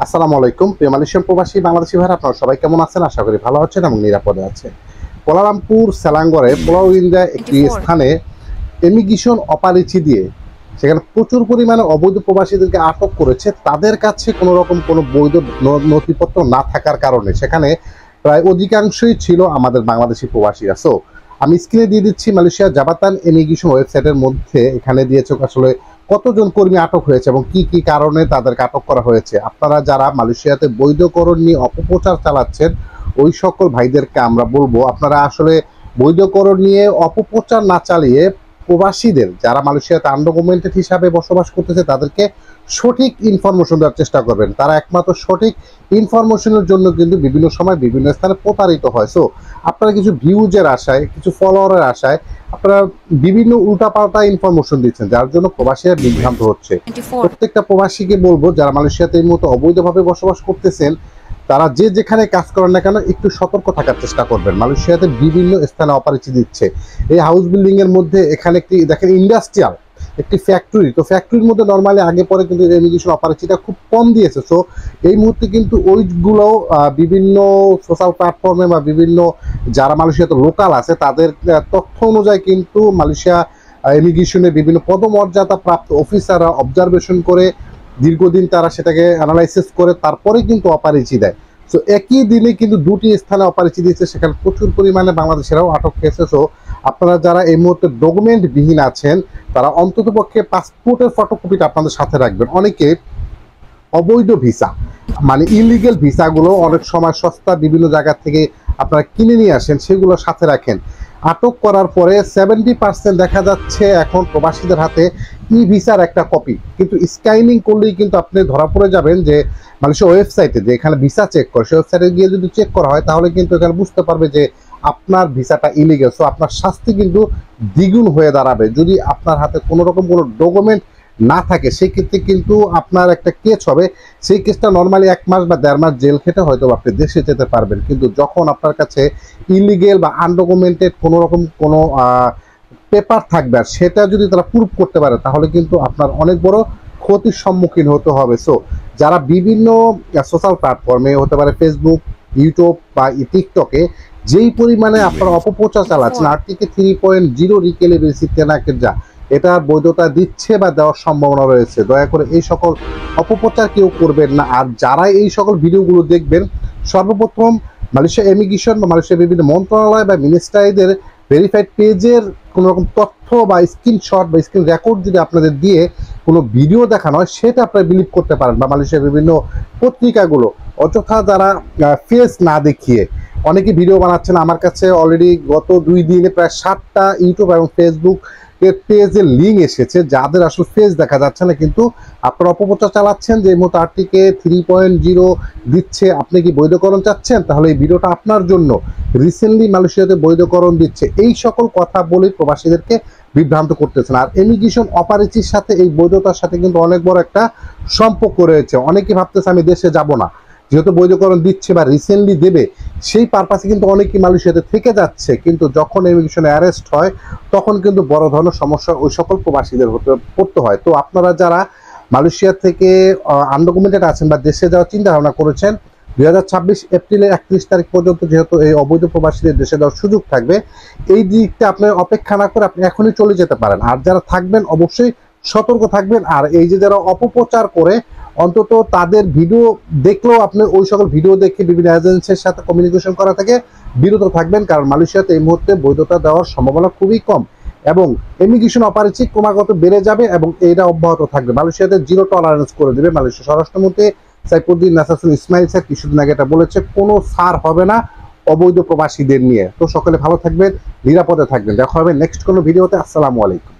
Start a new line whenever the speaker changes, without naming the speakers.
আসসালামু আলাইকুম প্রিয় মালয়েশিয়ান প্রবাসী বাংলাদেশি ভাইরা, আপনারা সবাই কেমন আছেন? আশা করি ভালো আছেন এবং নিরাপদে আছেন। কুয়ালালামপুর সেলাঙ্গরে পুলাউ ইন্ডিয়া একটি স্থানে ইমিগ্রেশন অপারেচি দিয়ে সেখানে প্রচুর পরিমাণে অবৈধ প্রবাসীদেরকে আটক করেছে। তাদের কাছে কোনো রকম কোনো বৈধ নথিপত্র না থাকার কারণে সেখানে প্রায় অধিকাংশই ছিল আমাদের বাংলাদেশি প্রবাসীরা। সো আমি স্ক্রিনে দিয়ে দিচ্ছি মালয়েশিয়া জাবাতান ইমিগ্রেশন ওয়েবসাইটের মধ্যে, এখানে দিয়েছে আসলে কতজন কর্মী আটক হয়েছে এবং কি কি কারণে তাদেরকে আটক করা হয়েছে। আপনারা যারা মালয়েশিয়াতে বৈধকরণ নিয়ে অপপ্রচার চালাচ্ছেন ওই সকল ভাইদেরকে আমরা বলবো, আপনারা আসলে বৈধকরণ নিয়ে অপপ্রচার না চালিয়ে প্রবাসীদের যারা মালয়েশিয়াতে আনডকুমেন্টেড হিসাবে বসবাস করতেছে তাদেরকে সঠিক ইনফরমেশন দেওয়ার চেষ্টা করবেন। তারা একমাত্র সঠিক ইনফরমেশনের জন্য কিন্তু বিভিন্ন সময় বিভিন্ন স্থানে প্রতারিত হয়। সো আপনারা কিছু ভিউজের আশায়, কিছু ফলোয়ারের আশায় আপনারা বিভিন্ন উল্টাপাল্টা ইনফরমেশন দিচ্ছেন, যার জন্য প্রবাসীরা বিভ্রান্ত হচ্ছে। প্রত্যেকটা প্রবাসীকে বলবো যারা মালয়েশিয়াতে এই মতো অবৈধভাবে বসবাস করতেছেন, তারা যে যেখানে কাজ করেন না কেন একটু সতর্ক থাকার চেষ্টা করবেন। মালয়েশিয়াতে বিভিন্ন স্থানে অপারেচি দিচ্ছে। এই হাউস বিল্ডিং এর মধ্যে এখানে একটি দেখেন ইন্ডাস্ট্রিয়াল একটি ফ্যাক্টরি, তো ফ্যাক্টরির মধ্যে নর্মালি আগে পরে কিন্তু ইমিগ্রেশন অপারেচিটা খুব কম দিয়েছে। সো এই মুহূর্তে কিন্তু ওইগুলো বিভিন্ন সোশ্যাল প্ল্যাটফর্মে বা বিভিন্ন যারা মালয়েশিয়াতে লোকাল আছে তাদের তথ্য অনুযায়ী কিন্তু মালয়েশিয়া ইমিগ্রেশনের বিভিন্ন পদমর্যাদা প্রাপ্ত অফিসাররা অবজারভেশন করে দীর্ঘদিন তারা সেটাকে অ্যানালাইসিস করে তারপরে কিন্তু অপারেচি দেয়। সো একই দিনে কিন্তু দুটি স্থানে অপারেচি দিয়েছে, সেখানে প্রচুর পরিমাণে বাংলাদেশেরাও আটক হয়েছে। সো আপনারা যারা এই মুহূর্তে ডকুমেন্ট বিহীন আছেন তারা অন্ততপক্ষে পাসপোর্টের ফটোকপিটা আপনাদের সাথে রাখবেন। অনেকে অবৈধ ভিসা মানে ইলিগেল ভিসাগুলো অনেক সময় সস্তা বিভিন্ন জায়গা থেকে আপনারা কিনে নিয়ে আসেন, সেগুলো সাথে রাখেন। আটক করার পরে 70% দেখা যাচ্ছে এখন প্রবাসীদের হাতে ই ভিসার একটা কপি, কিন্তু স্ক্যানিং করলেই কিন্তু আপনি ধরা পড়ে যাবেন যে মালয়েশিয়া ওয়েবসাইটে যে এখানে ভিসা চেক করে সেই ওয়েবসাইটে গিয়ে যদি চেক করা হয় তাহলে কিন্তু এখানে বুঝতে পারবে যে আপনার ভিসাটা ইলিগেল। সো আপনার শাস্তি কিন্তু দ্বিগুণ হয়ে দাঁড়াবে। যদি আপনার হাতে কোনো রকম কোনো ডকুমেন্ট না থাকে সেক্ষেত্রে কিন্তু আপনার একটা কেস হবে। সেই কেসটা নর্মালি 1 মাস বা 1.5 মাস জেল খেটে হয়তো আপনি দেশে যেতে পারবেন। কিন্তু যখন আপনার কাছে ইলিগেল বা আনডকুমেন্টেড কোনো রকম কোনো পেপার থাকবে আর সেটা যদি তারা প্রুভ করতে পারে তাহলে কিন্তু আপনার অনেক বড় ক্ষতির সম্মুখীন হতে হবে। সো যারা বিভিন্ন সোশ্যাল প্ল্যাটফর্মে হতে পারে ফেসবুক, ইউটিউব বা টিকটকে যেই পরিমাণে আপনারা অপপ্রচার চালাচ্ছেন আর্টিকেল 3.0 রিকেলেবিলিটি তেনাকের যা এটার বৈধতা দিচ্ছে বা দেওয়ার সম্ভাবনা রয়েছে, দয়া করে এই সকল অপপ্রচার কেউ করবেন না। আর যারা এই সকল ভিডিওগুলো দেখবেন সর্বপ্রথম মালয়েশিয়া ইমিগ্রেশন বা মালয়েশিয়ার বিভিন্ন মন্ত্রণালয় বা মিনিস্ট্রিদের ভেরিফাইড পেজের কোনো রকম তথ্য বা স্ক্রিনশট বা স্ক্রিন রেকর্ড যদি আপনাদের দিয়ে কোনো ভিডিও দেখানো হয় সেটা আপনারা বিলিভ করতে পারেন। বা মালয়েশিয়ার বিভিন্ন পত্রিকাগুলো অযথা যারা ফেস না দেখিয়ে অনেকে ভিডিও বানাচ্ছেন, আমার কাছে অলরেডি গত 2 দিনে প্রায় 7টা ইউটিউব এবং ফেসবুক পেজের লিঙ্ক এসেছে যাদের আসলে ফেস দেখা যাচ্ছে না, কিন্তু আপনারা অপপ্রচার চালাচ্ছেন যে এই মতো আর্টিকেল 3.0 দিচ্ছে। আপনি কি বৈধকরণ চাচ্ছেন? তাহলে এই ভিডিওটা আপনার জন্য। রিসেন্টলি মালয়েশিয়াতে বৈধকরণ দিচ্ছে, এই সকল কথা বলে প্রবাসীদেরকে বিভ্রান্ত করতেছেন। আর ইমিগ্রেশন অপারেচির সাথে এই বৈধতার সাথে কিন্তু অনেক বড় একটা সম্পর্ক রয়েছে। অনেকে ভাবতেছে আমি দেশে যাব না, যেহেতু বৈধকরণ দিচ্ছে বা রিসেন্টলি দেবে সেই পারপাসে কিন্তু অনেকেই মালয়েশিয়াতে থেকে যাচ্ছে, কিন্তু যখন ইমিগ্রেশনে অ্যারেস্ট হয় তখন কিন্তু বড় ধরনের সমস্যা ওই সকল প্রবাসীদের পড়তে হয়। তো আপনারা যারা মালয়েশিয়া থেকে আনডকুমেন্টেড আছেন বা দেশে যাওয়ার চিন্তা ভাবনা করেছেন 2026 এপ্রিলের 31 তারিখ পর্যন্ত যেহেতু এই অবৈধ প্রবাসীদের দেশে যাওয়ার সুযোগ থাকবে, এই দিকটা আপনি অপেক্ষা না করে আপনি এখনই চলে যেতে পারেন। আর যারা থাকবেন অবশ্যই সতর্ক থাকবেন। আর এই যে যারা অপপ্রচার করে অন্তত তাদের ভিডিও দেখলেও আপনি ওই সকল ভিডিও দেখে বিভিন্ন এজেন্সির সাথে কমিউনিকেশন করা থেকে বিরত থাকবেন, কারণ মালয়েশিয়াতে এই মুহূর্তে বৈধতা দেওয়ার সম্ভাবনা খুবই কম এবং ইমিগ্রেশন অপারেচি ক্রমাগত বেড়ে যাবে এবং এটা অব্যাহত থাকবে। মালয়েশিয়াতে জিরো টলারেন্স করে দেবে। মালয়েশিয়া স্বরাষ্ট্রমন্ত্রী সাইফুদ্দিন নাসারুল ইসমাইল স্যার কিছুদিন আগে এটা বলেছে, কোনো ছাড় হবে না অবৈধ প্রবাসীদের নিয়ে। তো সকলে ভালো থাকবেন, নিরাপদে থাকবেন। দেখা হবে নেক্সট কোনো ভিডিওতে। আসসালামু আলাইকুম।